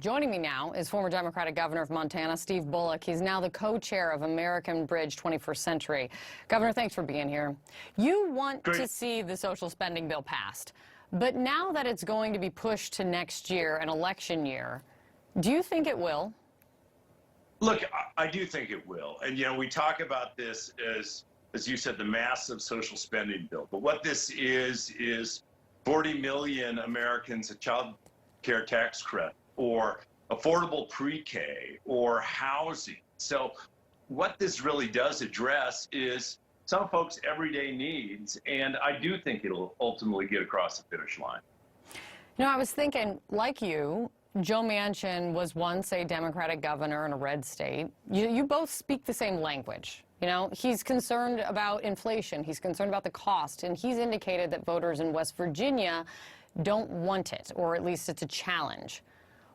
Joining me now is former Democratic Governor of Montana, Steve Bullock. He's now the co-chair of American Bridge 21st Century. Governor, thanks for being here. You want to see the social spending bill passed, but now that it's going to be pushed to next year, an election year, do you think it will? Look, I do think it will. And, you know, we talk about this as you said, the massive social spending bill. But what this is 40 million Americans a child care tax credit, or affordable pre-K, or housing. So what this really does address is some folks' everyday needs, and I do think it'll ultimately get across the finish line. You know, I was thinking, like you, Joe Manchin was once a Democratic governor in a red state. You both speak the same language. You know, he's concerned about inflation. He's concerned about the cost. And he's indicated that voters in West Virginia don't want it, or at least it's a challenge.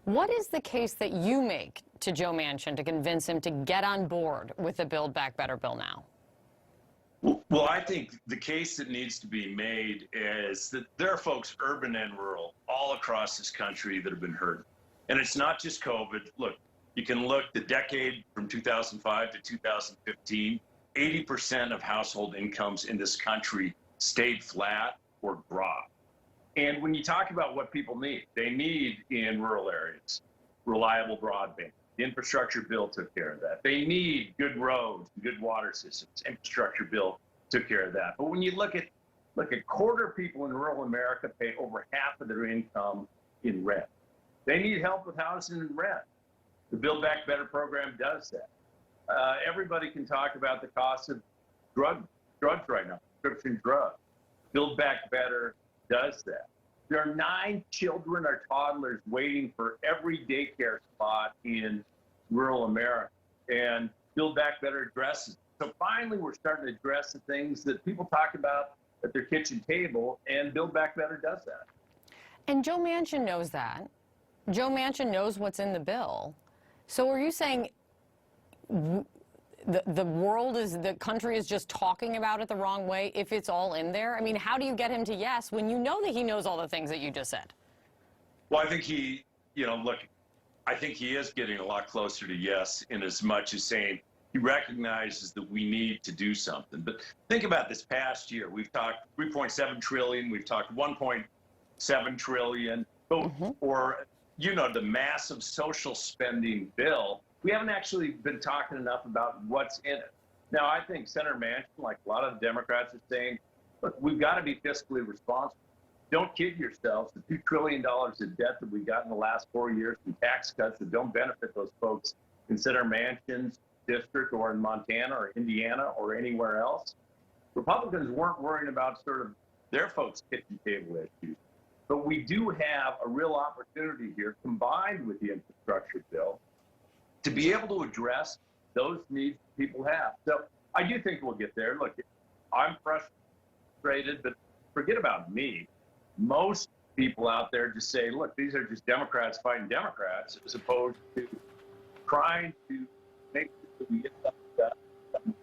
What is the case that you make to Joe Manchin to convince him to get on board with the Build Back Better bill now? Well, I think the case that needs to be made is that there are folks, urban and rural, all across this country that have been hurt. And it's not just COVID. Look, you can look the decade from 2005 to 2015, 80% of household incomes in this country stayed flat or dropped. And when you talk about what people need, they need in rural areas reliable broadband. The infrastructure bill took care of that. They need good roads, good water systems. Infrastructure bill took care of that. But when you look at a quarter of people in rural America pay over half of their income in rent. They need help with housing and rent. The Build Back Better program does that. Everybody can talk about the cost of drugs right now, prescription drugs. Build Back Better does that. There are 9 children or toddlers waiting for every daycare spot in rural America, and Build Back Better addresses it. So finally, we're starting to address the things that people talk about at their kitchen table, and Build Back Better does that. And Joe Manchin knows that. Joe Manchin knows what's in the bill. So are you saying the country is just talking about it the wrong way if it's all in there? I mean, how do you get him to yes when you know that he knows all the things that you just said? Well, I think I think he is getting a lot closer to yes, in as much as saying he recognizes that we need to do something. But think about this past year. We've talked 3.7 trillion, we've talked 1.7 trillion, or, you know, the massive social spending bill. We haven't actually been talking enough about what's in it. Now, I think Senator Manchin, like a lot of the Democrats, are saying, look, we've got to be fiscally responsible. Don't kid yourselves. The $2 trillion of debt that we got in the last 4 years from tax cuts that don't benefit those folks in Senator Manchin's district or in Montana or Indiana or anywhere else. Republicans weren't worrying about sort of their folks' kitchen table issues. But we do have a real opportunity here, combined with the infrastructure bill, to be able to address those needs people have. So I do think we'll get there. Look, I'm frustrated, but forget about me. Most people out there just say, look, these are just Democrats fighting Democrats, as opposed to trying to make sure that we get something done.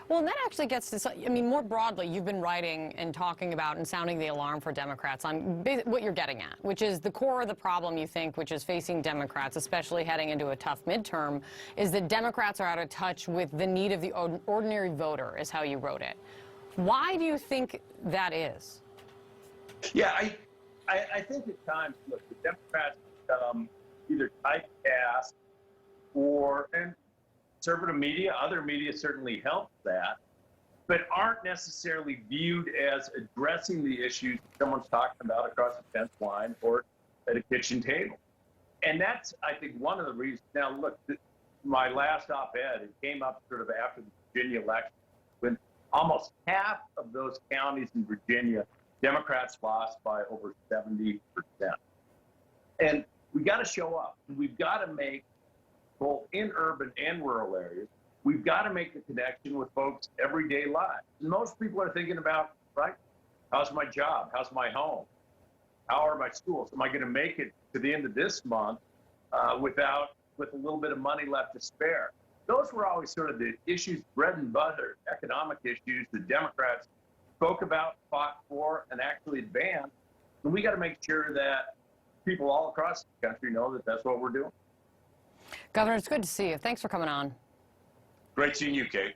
Well, and that actually gets to, I mean, more broadly, you've been writing and talking about and sounding the alarm for Democrats on what you're getting at, which is the core of the problem, you think, which is facing Democrats, especially heading into a tough midterm, is that Democrats are out of touch with the need of the ordinary voter, is how you wrote it. Why do you think that is? Yeah, I think at times, look, the Democrats become either typecast or, and conservative media, other media certainly help that, but aren't necessarily viewed as addressing the issues someone's talking about across the fence line or at a kitchen table. And that's, I think, one of the reasons. Now, look, my last op-ed, it came up sort of after the Virginia election, when almost half of those counties in Virginia, Democrats lost by over 70%. And we got to show up. We've got to make, both in urban and rural areas, we've got to make the connection with folks' everyday lives. And most people are thinking about, right, how's my job? How's my home? How are my schools? Am I going to make it to the end of this month with a little bit of money left to spare? Those were always sort of the issues, bread and butter, economic issues that Democrats spoke about, fought for, and actually advanced. And we got to make sure that people all across the country know that that's what we're doing. Governor, it's good to see you. Thanks for coming on. Great seeing you, Kate.